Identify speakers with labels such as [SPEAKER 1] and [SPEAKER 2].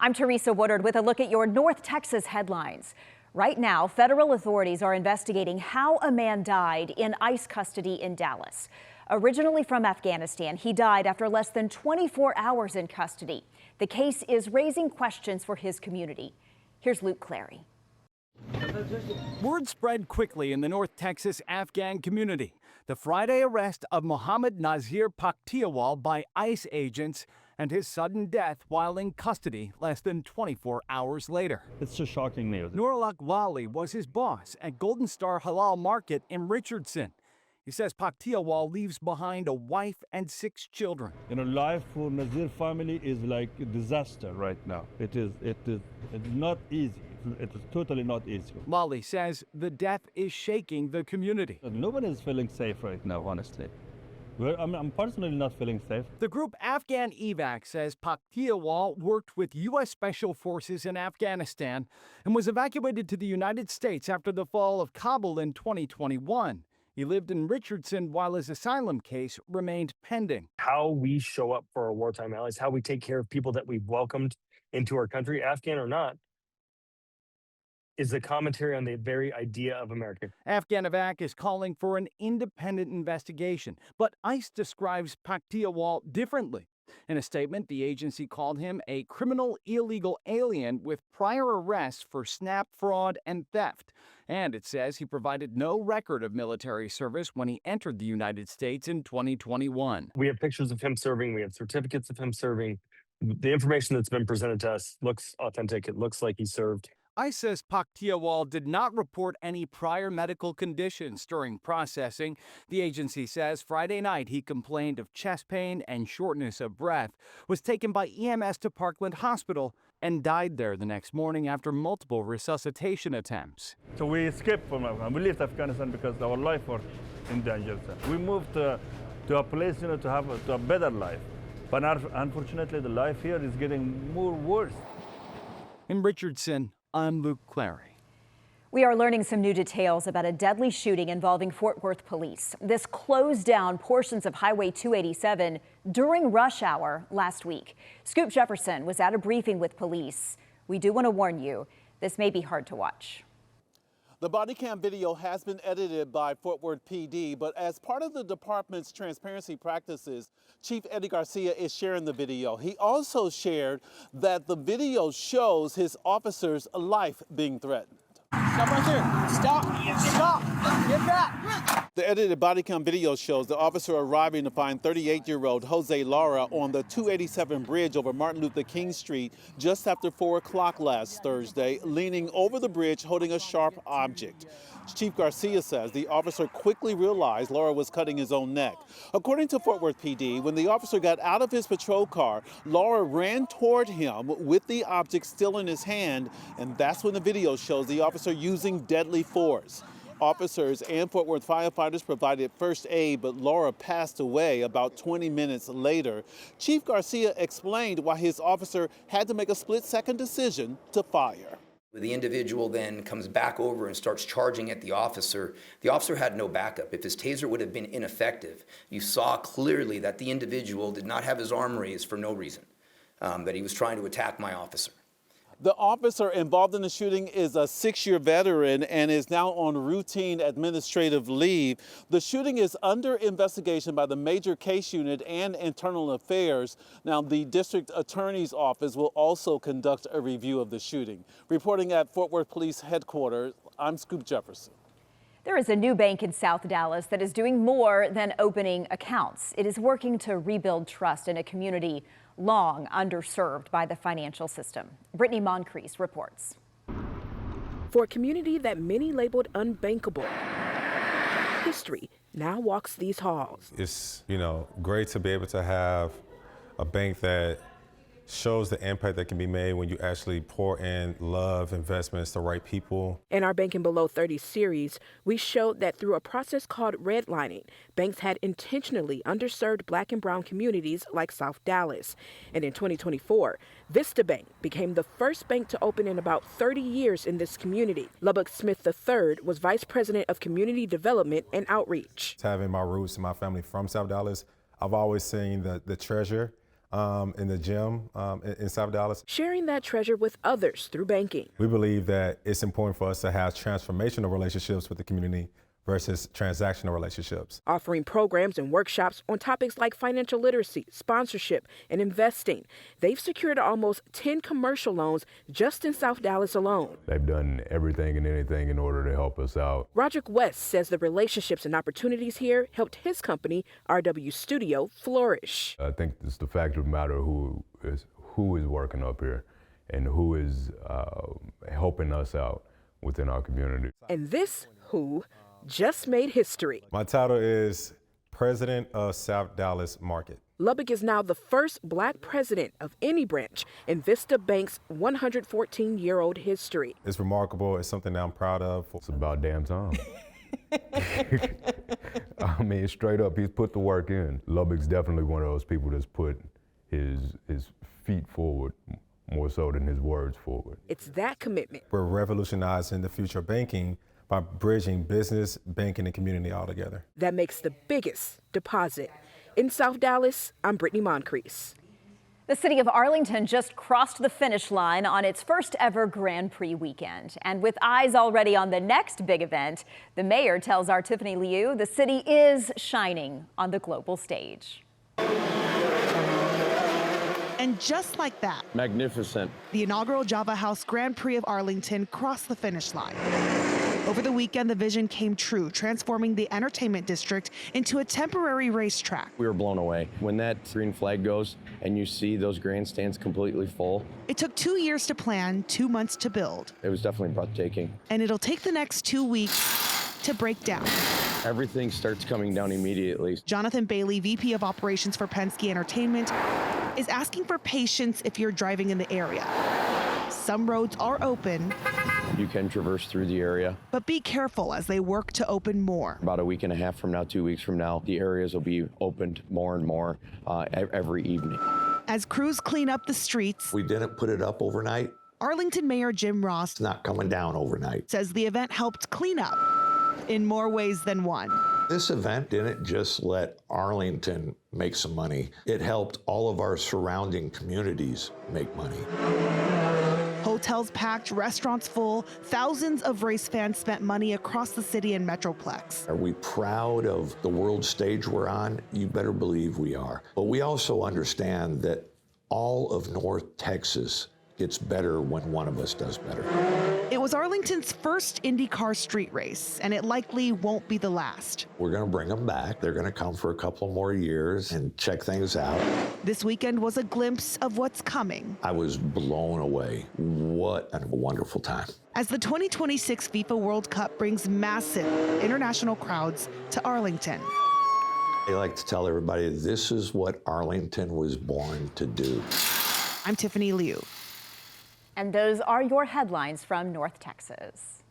[SPEAKER 1] I'm Teresa Woodard with a look at your North Texas headlines. Right now, federal authorities are investigating how a man died in ICE custody in Dallas. Originally from Afghanistan, he died after less than 24 hours in custody. The case is raising questions for his community. Here's Luke Clary.
[SPEAKER 2] Word spread quickly in the North Texas Afghan community. The Friday arrest of Mohammed Nazir Paktiawal by ICE agents and his sudden death while in custody less than 24 hours later.
[SPEAKER 3] It's just shocking news.
[SPEAKER 2] Nurullah Wali was his boss at Golden Star Halal Market in Richardson. He says Paktiawal leaves behind a wife and 6 children.
[SPEAKER 3] Life for Nazir family is like a disaster right now. It's not easy. It is totally not easy.
[SPEAKER 2] Wali says the death is shaking the community.
[SPEAKER 3] Nobody is feeling safe right now, honestly. I'm personally not feeling safe.
[SPEAKER 2] The group Afghan Evac says Paktiawal worked with U.S. Special Forces in Afghanistan and was evacuated to the United States after the fall of Kabul in 2021. He lived in Richardson while his asylum case remained pending.
[SPEAKER 4] How we show up for our wartime allies, how we take care of people that we've welcomed into our country, Afghan or not, is a commentary on the very idea of America.
[SPEAKER 2] Afghan Evac is calling for an independent investigation, but ICE describes Paktiawal differently. In a statement, the agency called him a criminal illegal alien with prior arrests for SNAP fraud and theft. And it says he provided no record of military service when he entered the United States in 2021.
[SPEAKER 4] We have pictures of him serving. We have certificates of him serving. The information that's been presented to us looks authentic. It looks like he served.
[SPEAKER 2] ICE says Paktiawal did not report any prior medical conditions during processing. The agency says Friday night he complained of chest pain and shortness of breath, was taken by EMS to Parkland Hospital, and died there the next morning after multiple resuscitation attempts.
[SPEAKER 3] So we escaped from Afghanistan. We left Afghanistan because our life was in danger. We moved to a place, to have a better life. But unfortunately, the life here is getting more worse.
[SPEAKER 2] In Richardson, I'm Luke Clary.
[SPEAKER 1] We are learning some new details about a deadly shooting involving Fort Worth police. This closed down portions of Highway 287 during rush hour last week. Scoop Jefferson was at a briefing with police. We do want to warn you, this may be hard to watch.
[SPEAKER 5] The body cam video has been edited by Fort Worth PD, but as part of the department's transparency practices, Chief Eddie Garcia is sharing the video. He also shared that the video shows his officer's life being threatened.
[SPEAKER 6] Stop right there. Stop. Stop. Get back.
[SPEAKER 5] The edited body cam video shows the officer arriving to find 38-year-old Jose Lara on the 287 bridge over Martin Luther King Street just after 4 o'clock last Thursday, leaning over the bridge holding a sharp object. Chief Garcia says the officer quickly realized Lara was cutting his own neck. According to Fort Worth PD, when the officer got out of his patrol car, Lara ran toward him with the object still in his hand, and that's when the video shows the officer using deadly force. Officers and Fort Worth firefighters provided first aid, but Lara passed away about 20 minutes later. Chief Garcia explained why his officer had to make a split-second decision to fire.
[SPEAKER 7] The individual then comes back over and starts charging at the officer. The officer had no backup. If his taser would have been ineffective, you saw clearly that the individual did not have his arm raised for no reason, that he was trying to attack my officer.
[SPEAKER 5] The officer involved in the shooting is a 6-year veteran and is now on routine administrative leave. The shooting is under investigation by the Major Case Unit and Internal Affairs. Now, the district attorney's office will also conduct a review of the shooting. Reporting at Fort Worth Police Headquarters, I'm Scoop Jefferson.
[SPEAKER 1] There is a new bank in South Dallas that is doing more than opening accounts. It is working to rebuild trust in a community long underserved by the financial system. Brittany Moncrief reports.
[SPEAKER 8] For a community that many labeled unbankable, history now walks these halls.
[SPEAKER 9] It's, great to be able to have a bank that shows the impact that can be made when you actually pour in love, investments, the right people.
[SPEAKER 8] In our Banking Below 30 series, we showed that through a process called redlining, banks had intentionally underserved Black and brown communities like South Dallas. And in 2024, Vista Bank became the first bank to open in about 30 years in this community. Lubbock Smith III was Vice President of Community Development and Outreach.
[SPEAKER 9] Having my roots and my family from South Dallas, I've always seen the treasure in the gym in South Dallas.
[SPEAKER 8] Sharing that treasure with others through banking.
[SPEAKER 9] We believe that it's important for us to have transformational relationships with the community versus transactional relationships.
[SPEAKER 8] Offering programs and workshops on topics like financial literacy, sponsorship, and investing. They've secured almost 10 commercial loans just in South Dallas alone.
[SPEAKER 10] They've done everything and anything in order to help us out.
[SPEAKER 8] Roderick West says the relationships and opportunities here helped his company, RW Studio, flourish.
[SPEAKER 10] I think it's the fact of the matter who is working up here and who is helping us out within our community.
[SPEAKER 8] And this who just made history.
[SPEAKER 9] My title is President of South Dallas Market.
[SPEAKER 8] Lubbock is now the first black president of any branch in Vista Bank's 114-year-old history.
[SPEAKER 9] It's remarkable. It's something that I'm proud of.
[SPEAKER 10] It's about damn time. I mean, straight up, he's put the work in. Lubbock's definitely one of those people that's put his feet forward more so than his words forward.
[SPEAKER 8] It's that commitment.
[SPEAKER 9] We're revolutionizing the future of banking by bridging business, banking, and community all together.
[SPEAKER 8] That makes the biggest deposit. In South Dallas, I'm Brittany Moncrief.
[SPEAKER 1] The city of Arlington just crossed the finish line on its first ever Grand Prix weekend. And with eyes already on the next big event, the mayor tells our Tiffany Liu the city is shining on the global stage.
[SPEAKER 11] And just like that,
[SPEAKER 12] magnificent,
[SPEAKER 11] the inaugural Java House Grand Prix of Arlington crossed the finish line. Over the weekend, the vision came true, transforming the entertainment district into a temporary racetrack.
[SPEAKER 12] We were blown away. When that green flag goes and you see those grandstands completely full.
[SPEAKER 11] It took 2 years to plan, 2 months to build.
[SPEAKER 12] It was definitely breathtaking.
[SPEAKER 11] And it'll take the next 2 weeks to break down.
[SPEAKER 12] Everything starts coming down immediately.
[SPEAKER 11] Jonathan Bailey, VP of Operations for Penske Entertainment, is asking for patience if you're driving in the area. Some roads are open.
[SPEAKER 12] You can traverse through the area.
[SPEAKER 11] But be careful as they work to open more.
[SPEAKER 12] About a week and a half from now, 2 weeks from now, the areas will be opened more and more every evening.
[SPEAKER 11] As crews clean up the streets.
[SPEAKER 13] We didn't put it up overnight.
[SPEAKER 11] Arlington Mayor Jim Ross,
[SPEAKER 13] it's not coming down overnight,
[SPEAKER 11] says the event helped clean up in more ways than one.
[SPEAKER 13] This event didn't just let Arlington make some money. It helped all of our surrounding communities make money.
[SPEAKER 11] Hotels packed, restaurants full, thousands of race fans spent money across the city and Metroplex.
[SPEAKER 13] Are we proud of the world stage we're on? You better believe we are. But we also understand that all of North Texas gets better when one of us does better.
[SPEAKER 11] It was Arlington's first IndyCar street race, and it likely won't be the last.
[SPEAKER 13] We're going to bring them back. They're going to come for a couple more years and check things out.
[SPEAKER 11] This weekend was a glimpse of what's coming.
[SPEAKER 13] I was blown away. What a wonderful time.
[SPEAKER 11] As the 2026 FIFA World Cup brings massive international crowds to Arlington.
[SPEAKER 13] I like to tell everybody this is what Arlington was born to do.
[SPEAKER 11] I'm Tiffany Liu.
[SPEAKER 1] And those are your headlines from North Texas.